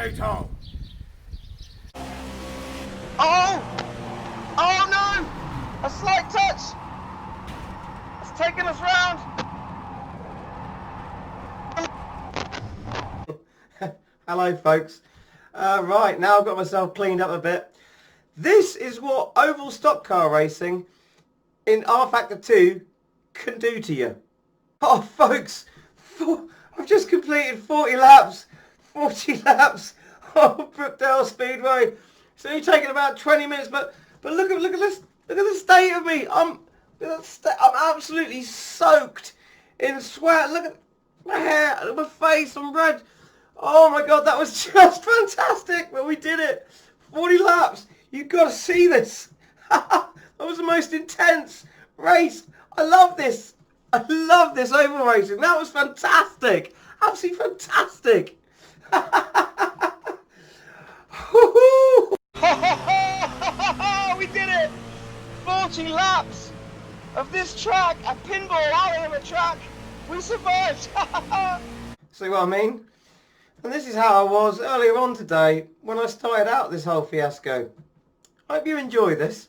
potato! Oh! Oh no! A slight touch! It's taken us round! Hello folks. Right, now I've got myself cleaned up a bit. This is what oval stock car racing in Rfactor 2 can do to you. Oh folks, I've just completed 40 laps of Brookdale Speedway. It's only taken about 20 minutes, but look at this, look at the state of me. I'm absolutely soaked in sweat. Look at my hair, look at my face, I'm red. Oh my god, that was just fantastic, but we did it. 40 laps. You've got to see this. That was the most intense race. I love this. I love this oval racing. That was fantastic. Absolutely fantastic. We did it! 40 laps of this track, a pinball alley on a track. We survived. See what I mean? And this is how I was earlier on today when I started out this whole fiasco. Hope you enjoy this.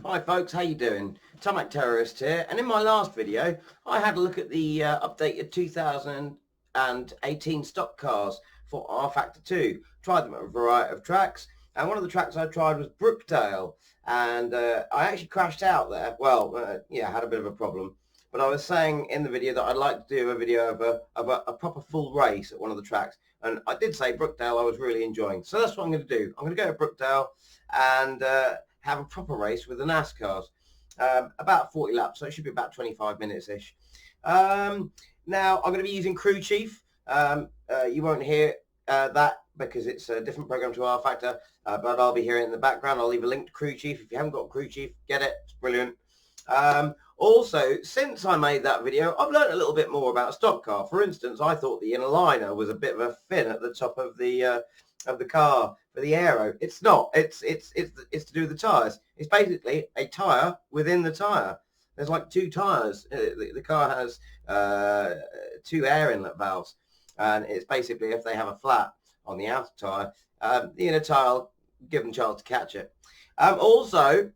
Hi folks, how you doing? Tomac Terrorist here, and in my last video I had a look at the updated 2018 stock cars for Rfactor 2. Tried them at a variety of tracks, and one of the tracks I tried was Brookdale, and I actually crashed out there. Well, yeah, I had a bit of a problem. But I was saying in the video that I'd like to do a video of a proper full race at one of the tracks. And I did say Brookdale I was really enjoying. So that's what I'm going to do. I'm going to go to Brookdale and have a proper race with the NASCARs. About 40 laps, so it should be about 25 minutes-ish. Now, I'm going to be using Crew Chief. You won't hear that because it's a different program to Rfactor, but I'll be hearing it in the background. I'll leave a link to Crew Chief. If you haven't got Crew Chief, get it. It's brilliant. Also, since I made that video, I've learned a little bit more about stock car. For instance, I thought the inner liner was a bit of a fin at the top of the car for the aero. It's not. It's to do with the tyres. It's basically a tyre within the tyre. There's like two tyres. The car has two air inlet valves, and it's basically if they have a flat on the outer tyre, the inner tyre will give them a chance to catch it. Also,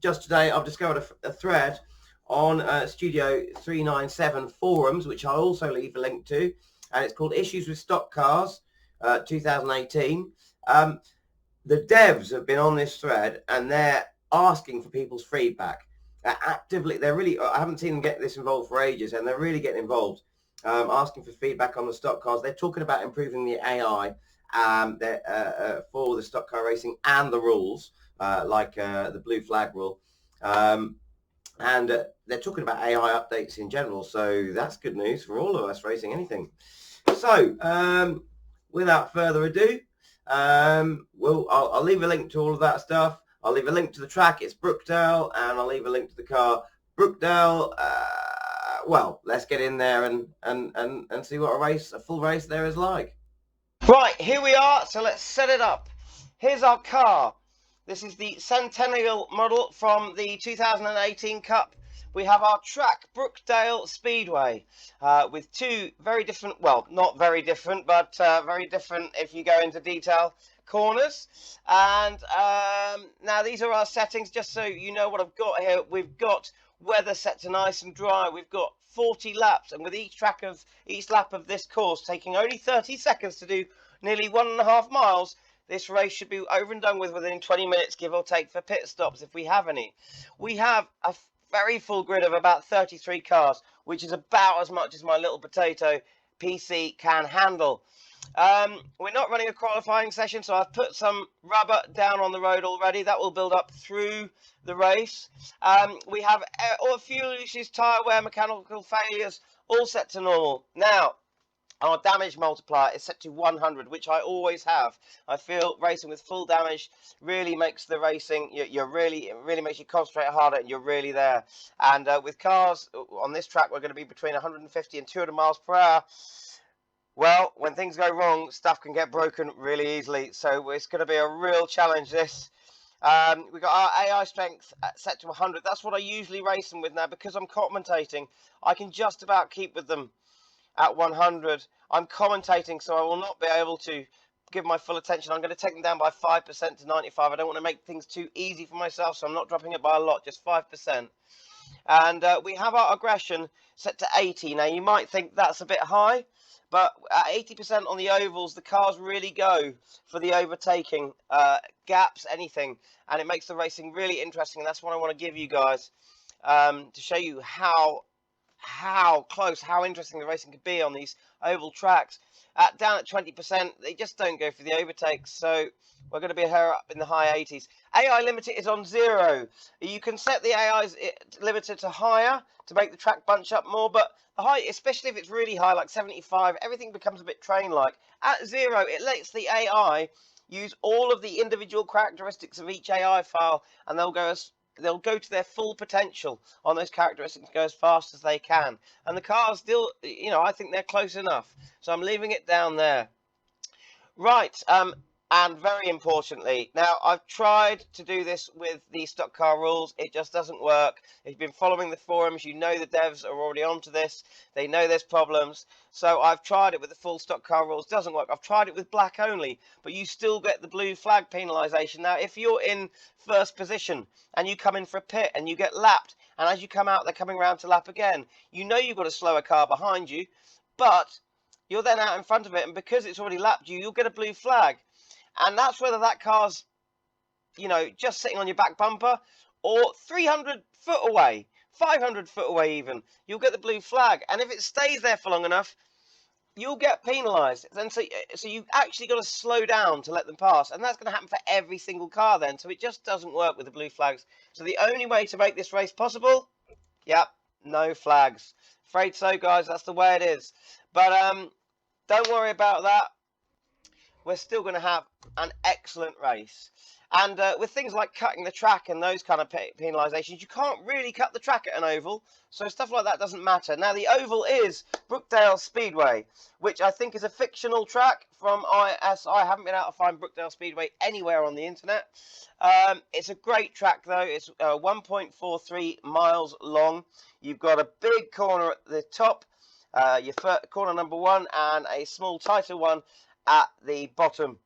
just today I've discovered a thread on Studio 397 forums, which I'll also leave a link to, and it's called Issues with Stock Cars 2018. The devs have been on this thread and they're asking for people's feedback. They're really, I haven't seen them get this involved for ages, and they're really getting involved, asking for feedback on the stock cars. They're talking about improving the AI for the stock car racing and the rules, like the blue flag rule. And they're talking about AI updates in general, so that's good news for all of us racing anything. So, without further ado, I'll leave a link to all of that stuff. I'll leave a link to the track, it's Brookdale, and I'll leave a link to the car. Brookdale, well, let's get in there and see what a full race there is like. Right, here we are, so let's set it up. Here's our car. This is the Centennial model from the 2018 Cup. We have our track, Brookdale Speedway, with two very different, well, not very different, but very different if you go into detail, corners. And now these are our settings, just so you know what I've got here. We've got weather set to nice and dry. We've got 40 laps, and with each lap of this course taking only 30 seconds to do nearly 1.5 miles, this race should be over and done with within 20 minutes, give or take, for pit stops if we have any. We have a very full grid of about 33 cars, which is about as much as my little potato PC can handle. We're not running a qualifying session, so I've put some rubber down on the road already. That will build up through the race. We have all fuel issues, tyre wear, mechanical failures, all set to normal. Now, our damage multiplier is set to 100, which I always have. I feel racing with full damage really makes the racing, it really makes you concentrate harder, and you're really there. And with cars on this track, we're going to be between 150 and 200 miles per hour. Well, when things go wrong, stuff can get broken really easily. So it's going to be a real challenge, this. We've got our AI strength set to 100. That's what I usually race them with now. Because I'm commentating, I can just about keep with them. at 100. I'm commentating, so I will not be able to give my full attention. I'm going to take them down by 5% to 95. I don't want to make things too easy for myself, so I'm not dropping it by a lot, just 5%. And we have our aggression set to 80. Now, you might think that's a bit high, but at 80% on the ovals, the cars really go for the overtaking, gaps, anything, and it makes the racing really interesting. And that's what I want to give you guys, to show you how close, how interesting the racing could be on these oval tracks. Down at 20%, they just don't go for the overtakes, so we're going to be here up in the high 80s. AI limiter is on 0. You can set the AI's limiter to higher to make the track bunch up more, but the high, especially if it's really high, like 75, everything becomes a bit train-like. At 0, it lets the AI use all of the individual characteristics of each AI file, and they'll go to their full potential on those characteristics and go as fast as they can. And the cars still, you know, I think they're close enough. So I'm leaving it down there. Right, and very importantly, now I've tried to do this with the stock car rules. It just doesn't work. If you've been following the forums, you know the devs are already onto this. They know there's problems. So I've tried it with the full stock car rules. Doesn't work. I've tried it with black only, but you still get the blue flag penalisation. Now, if you're in first position and you come in for a pit and you get lapped, and as you come out, they're coming around to lap again, you know you've got a slower car behind you, but you're then out in front of it, and because it's already lapped you, you'll get a blue flag. And that's whether that car's, you know, just sitting on your back bumper or 300 foot away, 500 foot away even. You'll get the blue flag. And if it stays there for long enough, you'll get penalised. And so you actually got to slow down to let them pass. And that's going to happen for every single car then. So it just doesn't work with the blue flags. So the only way to make this race possible, yep, no flags. Afraid so, guys. That's the way it is. But don't worry about that. We're still going to have an excellent race. And with things like cutting the track and those kind of penalisations, you can't really cut the track at an oval, so stuff like that doesn't matter. Now, the oval is Brookdale Speedway, which I think is a fictional track from ISI. I haven't been able to find Brookdale Speedway anywhere on the internet. It's a great track, though. It's 1.43 miles long. You've got a big corner at the top, your corner number 1, and a small, tighter one at the bottom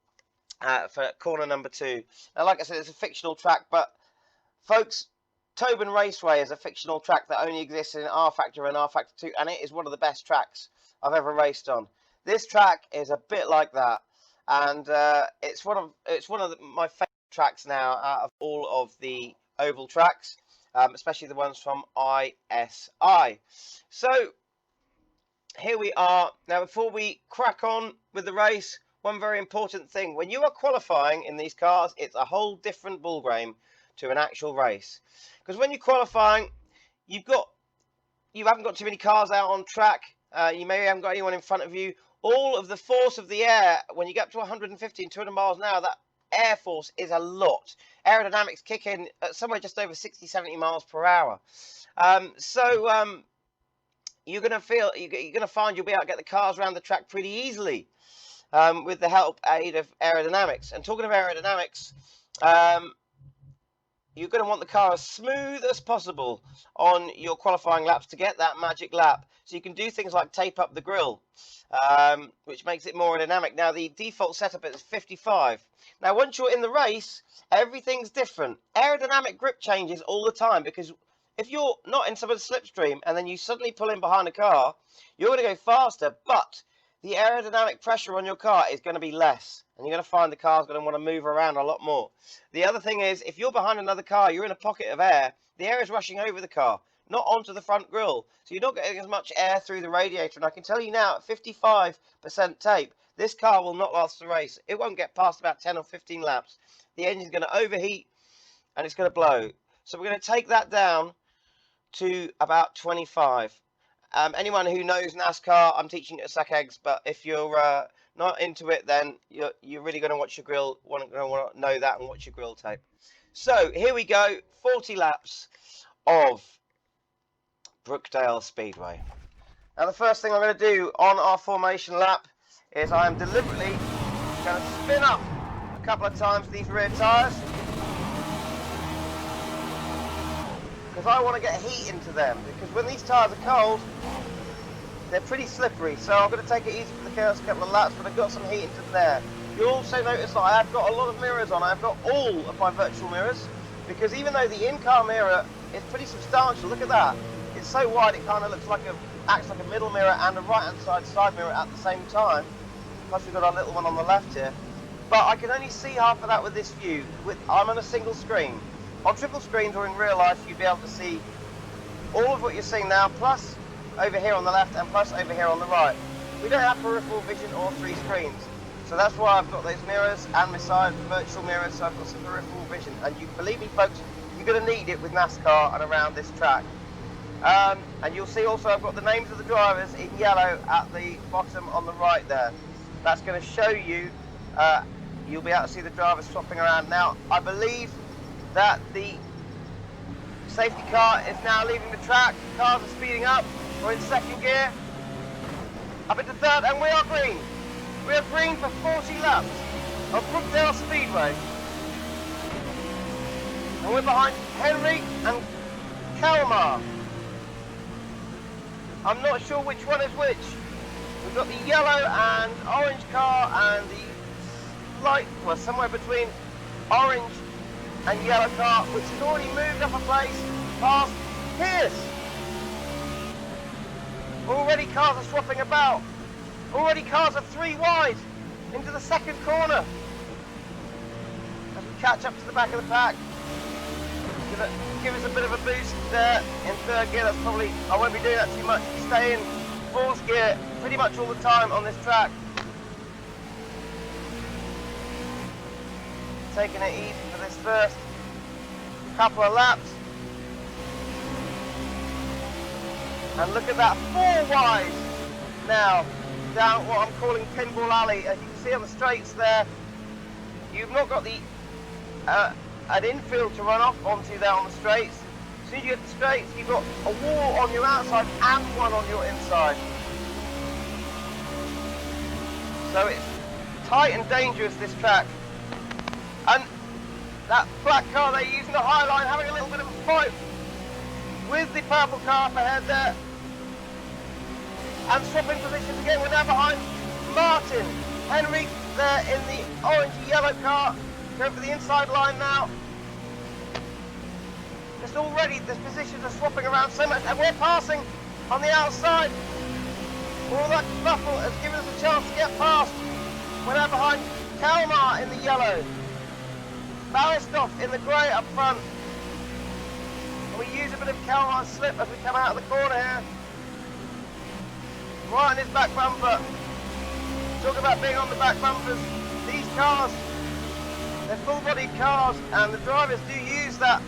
for corner number 2. Now, like I said, it's a fictional track, but folks, Tobin Raceway is a fictional track that only exists in Rfactor and Rfactor 2, and it is one of the best tracks I've ever raced on. This track is a bit like that, and it's one of my favourite tracks now out of all of the oval tracks, especially the ones from ISI. So here we are. Now, before we crack on with the race, one very important thing. When you are qualifying in these cars, it's a whole different ballgame to an actual race. Because when you're qualifying, you haven't got too many cars out on track. You maybe haven't got anyone in front of you. All of the force of the air, when you get up to 150 and 200 miles an hour, that air force is a lot. Aerodynamics kick in at somewhere just over 60, 70 miles per hour. You're going to find you'll be able to get the cars around the track pretty easily with the aid of aerodynamics. And talking of aerodynamics, you're going to want the car as smooth as possible on your qualifying laps to get that magic lap. So you can do things like tape up the grille, which makes it more aerodynamic. Now, the default setup is 55. Now, once you're in the race, everything's different. Aerodynamic grip changes all the time, because if you're not in some of the slipstream and then you suddenly pull in behind a car, you're going to go faster, but the aerodynamic pressure on your car is going to be less, and you're going to find the car's going to want to move around a lot more. The other thing is, if you're behind another car, you're in a pocket of air, the air is rushing over the car, not onto the front grille, so you're not getting as much air through the radiator. And I can tell you now, at 55% tape, this car will not last the race. It won't get past about 10 or 15 laps. The engine's going to overheat and it's going to blow. So we're going to take that down to about 25. Anyone who knows NASCAR, I'm teaching it to suck eggs, but if you're not into it, then you're really going to watch your grill, want to know that and watch your grill tape. So here we go, 40 laps of Brookdale Speedway. Now, the first thing I'm going to do on our formation lap is I am deliberately going to spin up a couple of times these rear tyres, because I want to get heat into them, because when these tyres are cold, they're pretty slippery, so I'm going to take it easy for the first couple of laps, but I've got some heat into there. You'll also notice that I have got a lot of mirrors on. I've got all of my virtual mirrors, because even though the in-car mirror is pretty substantial, look at that, it's so wide it kind of looks like acts like a middle mirror and a right-hand side mirror at the same time. Plus we've got our little one on the left here. But I can only see half of that with this view. I'm on a single screen. On triple screens or in real life, you'd be able to see all of what you're seeing now, plus over here on the left and plus over here on the right. We don't have peripheral vision or 3 screens. So that's why I've got those mirrors and my side virtual mirrors, so I've got some peripheral vision. And you believe me folks, you're going to need it with NASCAR and around this track. And you'll see also I've got the names of the drivers in yellow at the bottom on the right there. That's going to show you, you'll be able to see the drivers swapping around. Now, I believe that the safety car is now leaving the track. Cars are speeding up. We're in second gear, up into third, and we are green. We are green for 40 laps of Brookdale Speedway. And we're behind Henry and Kalmar. I'm not sure which one is which. We've got the yellow and orange car and the light, well, somewhere between orange and yellow car, which has already moved up a place past Pierce. Already cars are swapping about. Already cars are 3 wide into the second corner. As we catch up to the back of the pack. Gonna give us a bit of a boost there in third gear. That's probably, I won't be doing that too much. Stay in fourth gear pretty much all the time on this track. Taking it easy for this first couple of laps. And look at that, 4 wide now down what I'm calling Pinball Alley. As you can see on the straights there, you've not got the an infield to run off onto there on the straights. As soon as you get the straights, you've got a wall on your outside and one on your inside. So it's tight and dangerous, this track. And that black car they're using the high line, having a little bit of a fight with the purple car up ahead there. And swapping positions again. We're now behind Martin. Henry there in the orange yellow car. Going for the inside line now. Just already the positions are swapping around so much, and we're passing on the outside. All that scuffle has given us a chance to get past. We're now behind Kalmar in the yellow. Baristoff in the grey up front. And we use a bit of Kalmar's slip as we come out of the corner here. Right on his back bumper. Talk about being on the back bumpers. These cars, they're full-bodied cars, and the drivers do use that.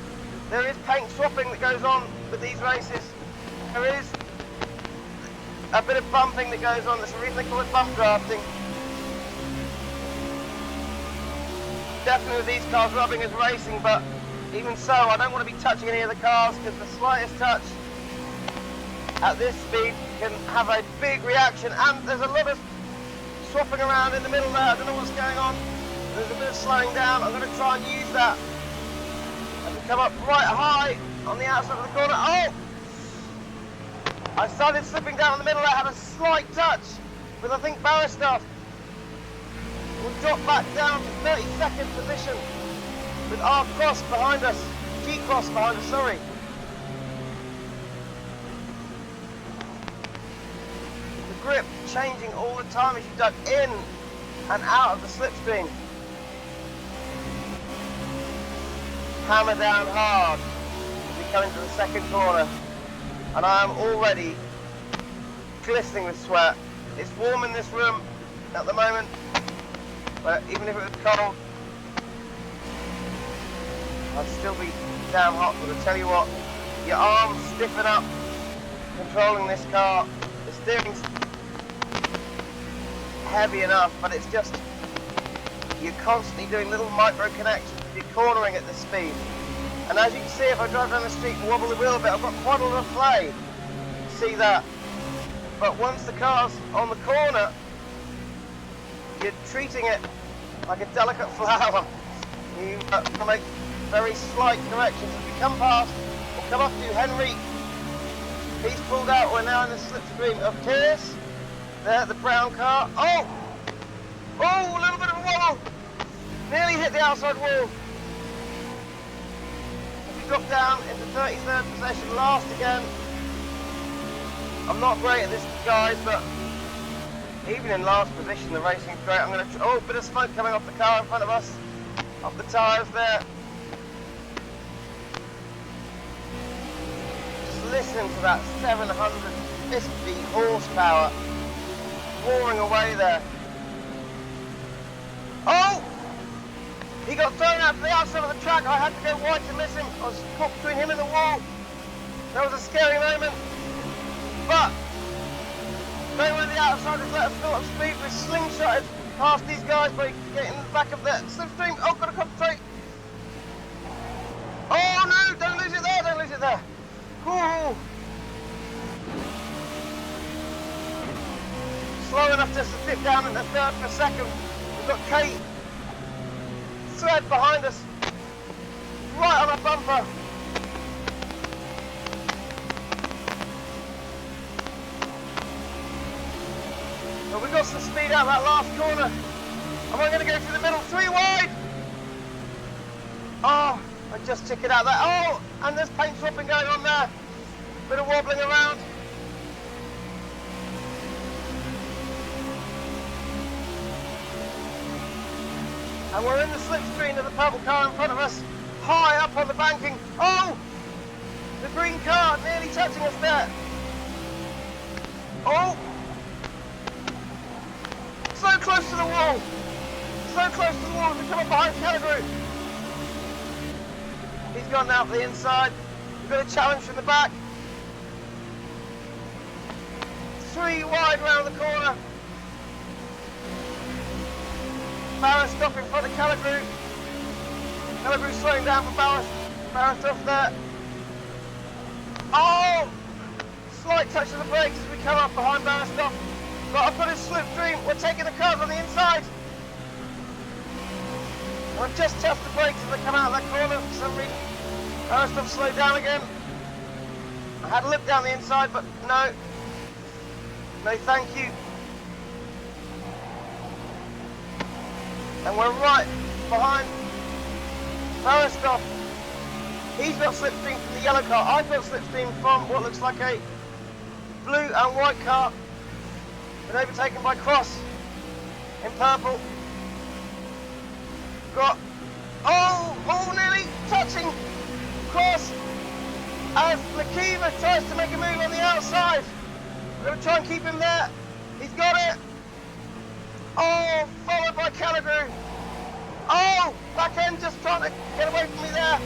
There is paint swapping that goes on with these races. There is a bit of bumping that goes on. That's the reason they call it bump drafting. Definitely with these cars rubbing is racing, but even so, I don't want to be touching any of the cars, because the slightest touch at this speed can have a big reaction. And there's a lot of swapping around in the middle there. I don't know what's going on. There's a bit of slowing down. I'm going to try and use that as we come up right high on the outside of the corner. Oh! I started slipping down in the middle. I had a slight touch, but I think Baristoff will drop back down to 32nd position with R Cross behind us, G Cross behind us, sorry. The grip changing all the time as you duck in and out of the slipstream. Hammer down hard as we come into the second corner, and I am already glistening with sweat. It's warm in this room at the moment, but even if it was cold, I'd still be damn hot. But I tell you what, your arms stiffen up controlling this car. The steering's heavy enough, but it's just, you're constantly doing little micro connections. You're cornering at this speed. And as you can see, if I drive down the street and wobble the wheel a bit, I've got quite a lot of play. See that? But once the car's on the corner, you're treating it like a delicate flower. You make very slight corrections. As we come past, we'll come up to Henry He's pulled out. We're now in the slipstream of Pierce. There, the brown car. Oh! Oh, a little bit of a wobble. Nearly hit the outside wall. We dropped down into 33rd position, last again. I'm not great at this, guys, but even in last position, the racing's great. I'm going to. Oh, bit of smoke coming off the car in front of us, off the tyres there. Just listen to that 750 horsepower roaring away there. Oh! He got thrown out to the outside of the track. I had to go wide to miss him. I was caught between him and the wall. That was a scary moment. But they were the outsiders, let us fill up speed. We slingshotted past these guys by getting in the back of the slipstream. Oh, got to concentrate. Oh no, don't lose it there, don't lose it there. Ooh. Slow enough just to dip down in the third for a second. We've got Kate thread behind us, right on our bumper. But we got some speed out that last corner. Am I going to go through the middle? 3 wide. Oh, I just took it out there. Oh, and there's paint swapping going on there. Bit of wobbling around. And we're in the slipstream of the purple car in front of us, high up on the banking. Oh! The green car nearly touching us there. Oh! So close to the wall. So close to the wall as we come up behind Category. He's gone now for the inside. We've got a challenge from the back. 3 wide round the corner. Barra stop in front of Category. Category slowing down for Barra. Barra stop there. Oh! Slight touch of the brakes as we come up behind Barra stop. But I've got his slipstream. We're taking the cars on the inside. And I've just touched the brakes as they come out of that corner for some reason. Barra stop slowed down again. I had a look down the inside, but no. No, thank you. And we're right behind Barra. He's got slipstream from the yellow car. I've got slipstream from what looks like a blue and white car. Been overtaken by Cross in purple. Got, oh, nearly touching Cross as Lakiva tries to make a move on the outside. We're going to try and keep him there. He's got it. Oh, followed by Category. Oh, back end just trying to get away from me there.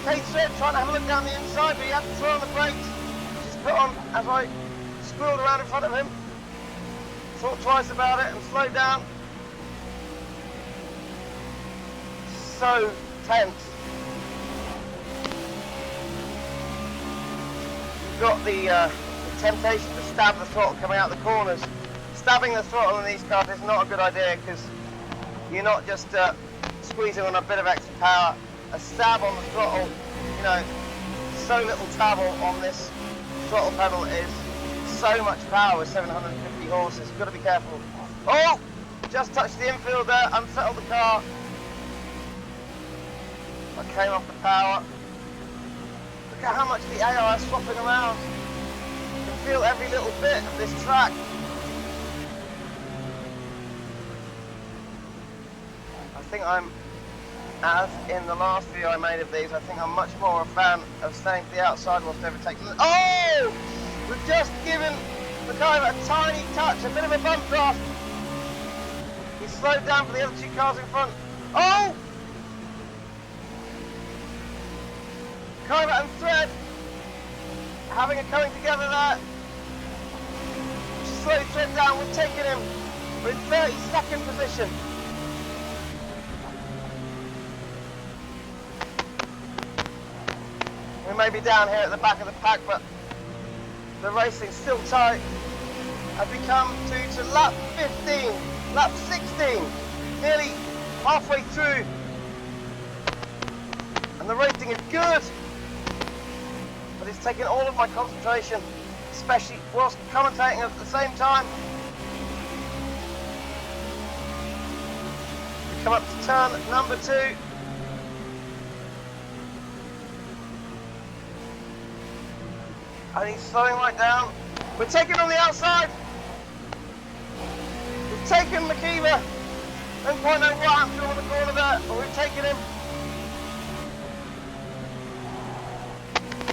Kate Swift trying to have a look down the inside, but he had to throw on the brakes. She's put on as I squirreled around in front of him. Thought twice about it and slowed down. So tense. You've got the temptation to stab the throttle coming out the corners. Stabbing the throttle in these cars is not a good idea because you're not just squeezing on a bit of extra power. A stab on the throttle, you know, so little travel on this throttle pedal is so much power with 750 horses. You've got to be careful. Oh! Just touched the infield there, unsettled the car. I came off the power. Look at how much the AI is swapping around. You can feel every little bit of this track. I think I'm, as in the last video I made of these, I think I'm much more a fan of staying to the outside whilst overtaking them. Oh! We've just given the guy a tiny touch, a bit of a bump draft. He's slowed down for the other 2 cars in front. Oh! Kyber and Thread having a coming together there. Slowed Thread down, we've taken him. We're in 32nd position. We may be down here at the back of the pack, but the racing's still tight. As we come to lap 15, lap 16, nearly halfway through. And the racing is good. But but it's taking all of my concentration, especially whilst commentating at the same time. We come up to turn number 2. And he's slowing right down. We're taking on the outside. We've taken McKeever. Don't quite know what happened on the corner there, but we've taken him.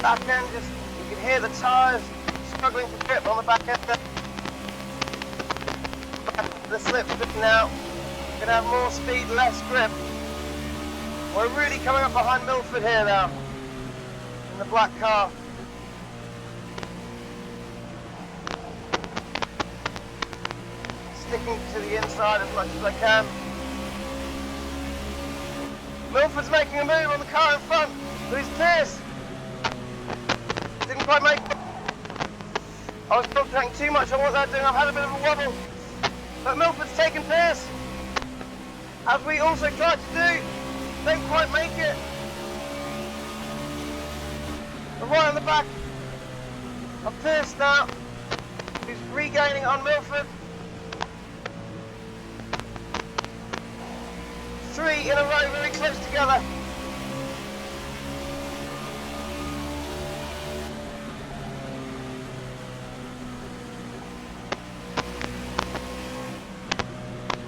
Back end, just you can hear the tyres struggling to grip on the back end there. The slip's now. We're going to have more speed, less grip. We're really coming up behind Milford here now in the black car. Sticking to the inside as much as I can. Milford's making a move on the car in front. Who's Pierce? Didn't quite make it. I was concentrating too much on what they're doing. I've had a bit of a wobble. But Milford's taken Pierce. As we also tried to do. Didn't quite make it. We're right on the back of Pierce now. Who's regaining on Milford. 3 in a row, very close together.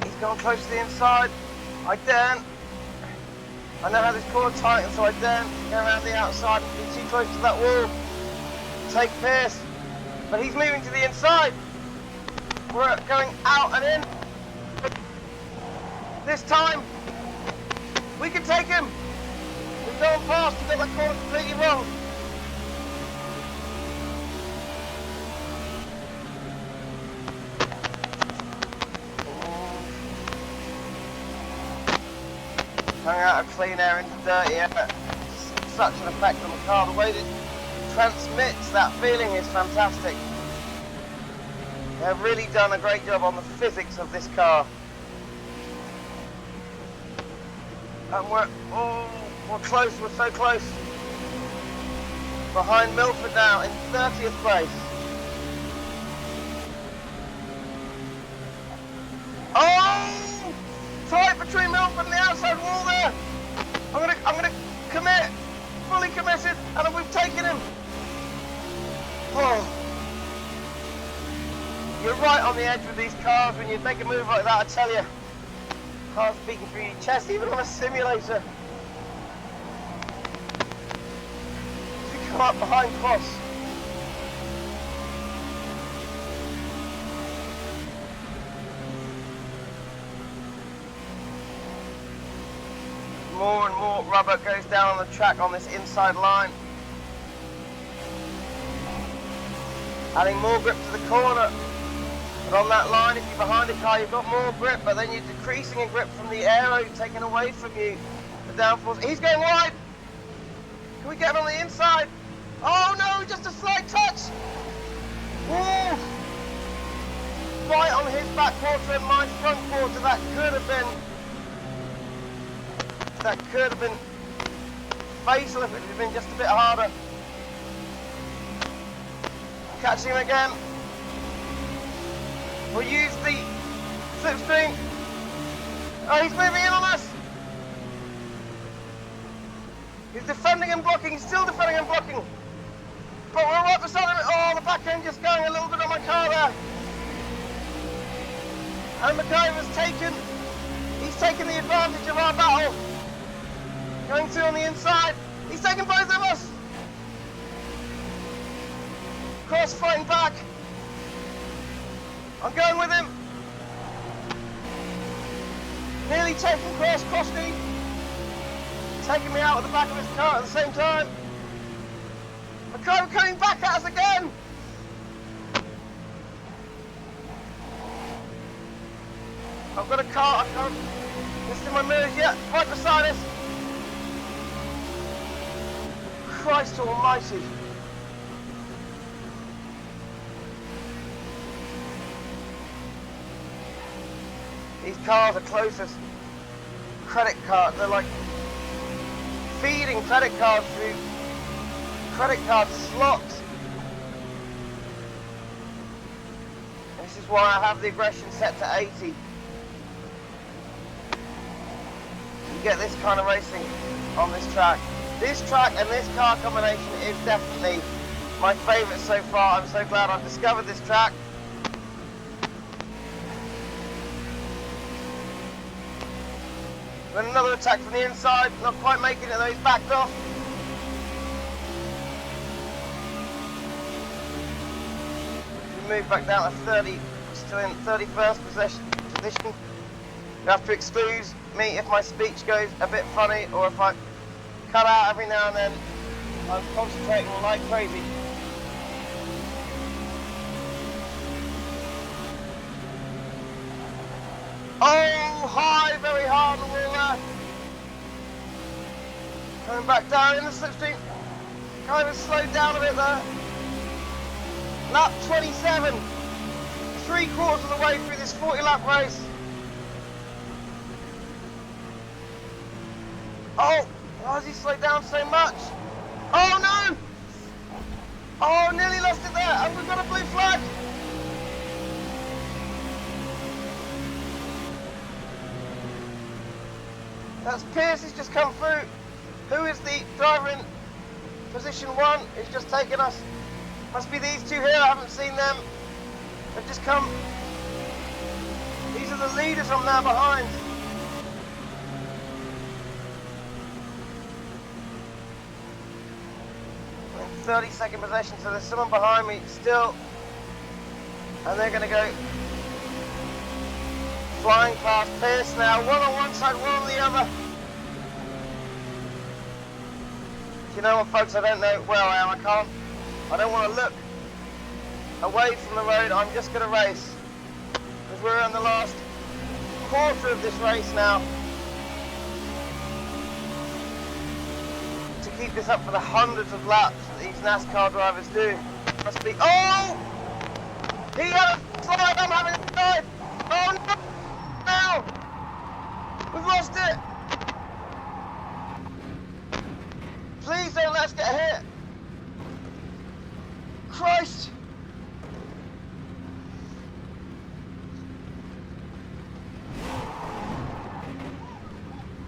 He's gone close to the inside. I daren't. I know how this corner tightens, so I daren't go around the outside and be too close to that wall. Take Pierce. But he's moving to the inside. We're going out and in. This time, we can take him. We've gone past, we've got that corner completely wrong. Hung out of clean air into dirty air. It's such an effect on the car. The way that it transmits that feeling is fantastic. They've really done a great job on the physics of this car. And we're close, we're so close. Behind Milford now in 30th place. Oh! Tight between Milford and the outside wall there. I'm gonna commit, fully committed, and we've taken him. Oh. You're right on the edge with these cars when you make a move like that, I tell you. Heart beating through your chest, even on a simulator. As we come up behind Cross. More and more rubber goes down on the track on this inside line. Adding more grip to the corner. But on that line, if you're behind a car, you've got more grip, but then you're decreasing in grip from the aero, taking away from you the downforce. He's going wide. Can we get him on the inside? Oh no, just a slight touch. Woo. Right on his back quarter and my front quarter. That could have been fatal if it had been just a bit harder. Catching him again. We'll use the slipstream. Oh, he's moving in on us. He's defending and blocking. He's still defending and blocking. But we're right beside him. Oh, the back end just going a little bit on my car there. And McKeever's taken. He's taken the advantage of our battle. Going through on the inside. He's taken both of us. Cross fighting back. I'm going with him. Nearly taking Cross me. Taking me out of the back of his car at the same time. McKeever coming back at us again. I've got a car, I can't listen to my mirrors yet, right beside us. Christ almighty. These cars are close as credit cards. They're like feeding credit cards through credit card slot. This is why I have the aggression set to 80. You get this kind of racing on this track. This track and this car combination is definitely my favourite so far. I'm so glad I've discovered this track. Then another attack from the inside, not quite making it though, he's backed off. We move back down to 30, still in 31st position. You have to excuse me if my speech goes a bit funny or if I cut out every now and then. I'm concentrating like crazy. Oh, high, very hard on the wall there. Coming back down in the slipstream. Kind of slowed down a bit there. Lap 27. 3/4 of the way through this 40-lap race. Oh, why has he slowed down so much? Oh no! Oh, nearly lost it there. And we've got a blue flag. That's Pierce, he's just come through. Who is the driver in position 1? He's just taken us. Must be these two here, I haven't seen them. They've just come. These are the leaders I'm now behind. We're in 32nd position, so there's someone behind me still. And they're going to go flying past Pierce now, one on one side, one on the other. You know what, folks, I don't know where I am. I don't want to look away from the road. I'm just going to race because we're in the last quarter of this race now. To keep this up for the hundreds of laps that these NASCAR drivers do. Must be. Oh! He had a slide. I'm having a slide. Oh no! Now! We've lost it! Please don't let us get hit! Christ!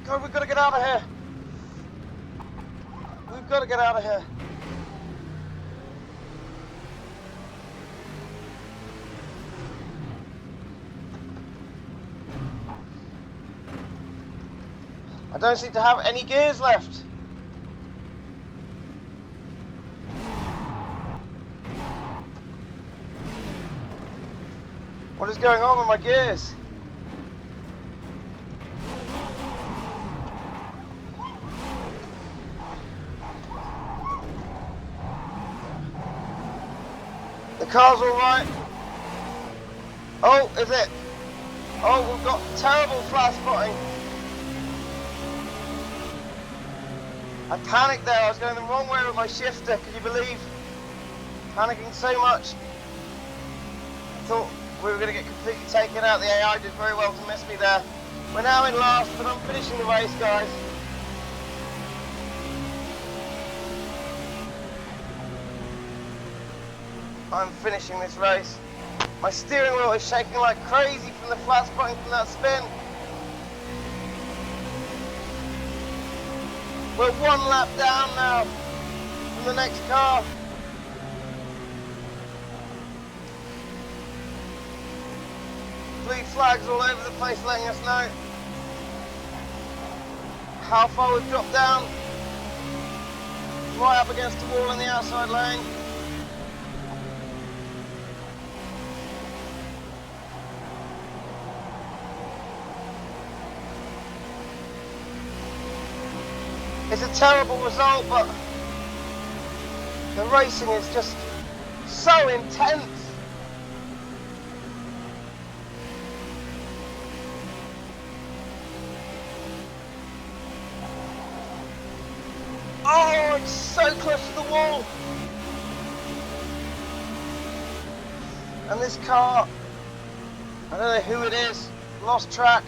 God, we've got to get out of here! We've got to get out of here! I don't seem to have any gears left. What is going on with my gears? The car's all right. Oh, is it? Oh, we've got terrible flash spotting. I panicked there, I was going the wrong way with my shifter, can you believe? Panicking so much. I thought we were going to get completely taken out. The AI did very well to miss me there. We're now in last, but I'm finishing the race, guys. I'm finishing this race. My steering wheel is shaking like crazy from the flat spotting from that spin. We're one lap down now from the next car. Blue flags all over the place letting us know how far we've dropped down. Right up against the wall in the outside lane. It's a terrible result, but the racing is just so intense. Oh, it's so close to the wall. And this car, I don't know who it is, lost track.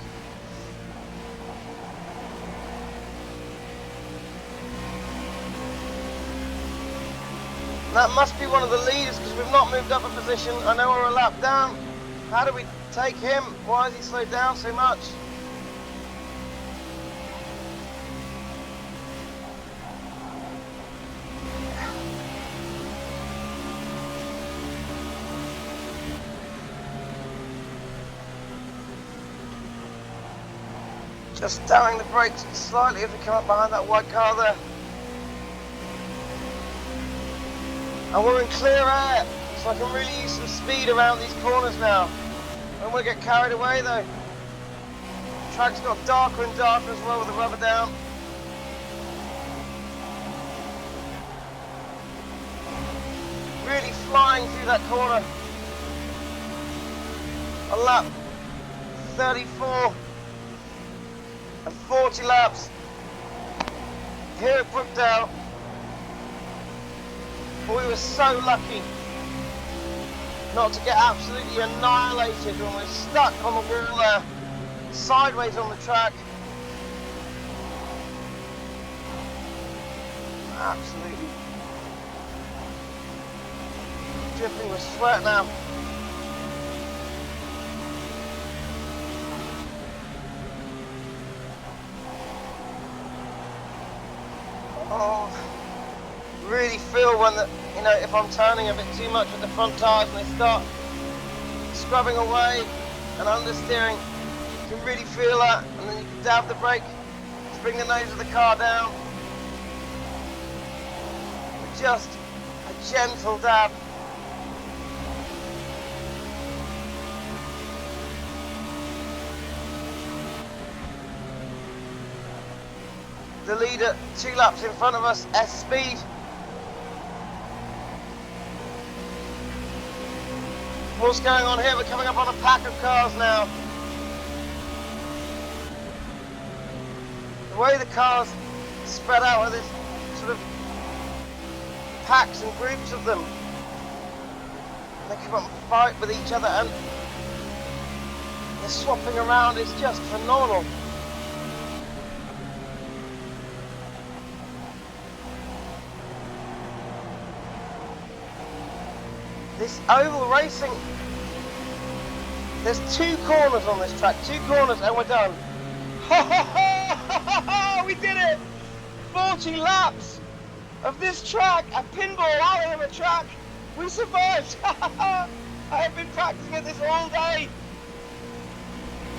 That must be one of the leaders because we've not moved up a position. I know we're a lap down. How do we take him? Why has he slowed down so much? Just daring the brakes slightly as we come up behind that white car there. And we're in clear air, so I can really use some speed around these corners now. I don't want to get carried away though. The track's got darker and darker as well with the rubber down. Really flying through that corner. A lap 34 and 40 laps here at Brookdale. But we were so lucky not to get absolutely annihilated when we're stuck on the wall there, sideways on the track. Absolutely dripping with sweat now. Oh, really feel when the, you know, if I'm turning a bit too much with the front tires and they start scrubbing away and understeering, you can really feel that, and then you can dab the brake to bring the nose of the car down. Just a gentle dab. The leader 2 laps in front of us, S speed. What's going on here? We're coming up on a pack of cars now. The way the cars spread out with this sort of packs and groups of them, they come up and fight with each other and they're swapping around. It's just phenomenal. This oval racing, there's 2 corners on this track, 2 corners and we're done. We did it! 40 laps of this track, a pinball alley of a track. We survived. I have been practicing at this all day.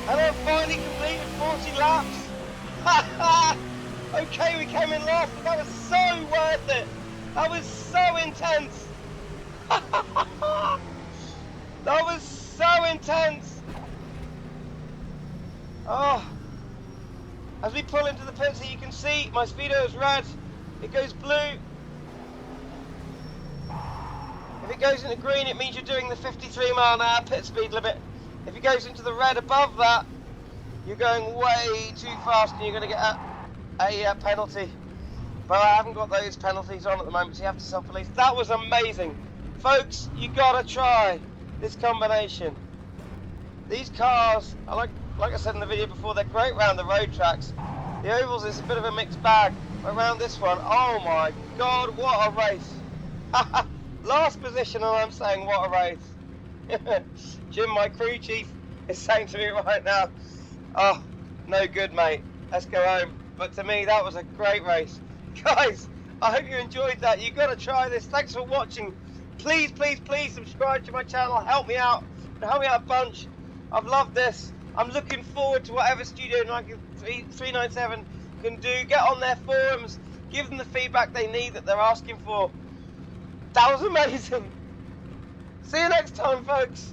And I've finally completed 40 laps. Okay, we came in last, but that was so worth it. That was so intense. That was so intense. Oh, as we pull into the pits here, you can see my speedo is red. It goes blue. If it goes into green, it means you're doing the 53-mile-an-hour pit speed limit. If it goes into the red above that, you're going way too fast and you're going to get a penalty. But I haven't got those penalties on at the moment, so you have to self-police. That was amazing. Folks, you gotta try this combination. These cars, like I said in the video before, they're great around the road tracks. The ovals is a bit of a mixed bag. Around this one, oh my god, what a race. Last position and I'm saying what a race. Jim, my crew chief, is saying to me right now, oh, no good mate, let's go home. But to me, that was a great race. Guys, I hope you enjoyed that. You've got to try this. Thanks for watching. Please, please, please subscribe to my channel. Help me out. Help me out a bunch. I've loved this. I'm looking forward to whatever Studio 397 can do. Get on their forums. Give them the feedback they need that they're asking for. That was amazing. See you next time, folks.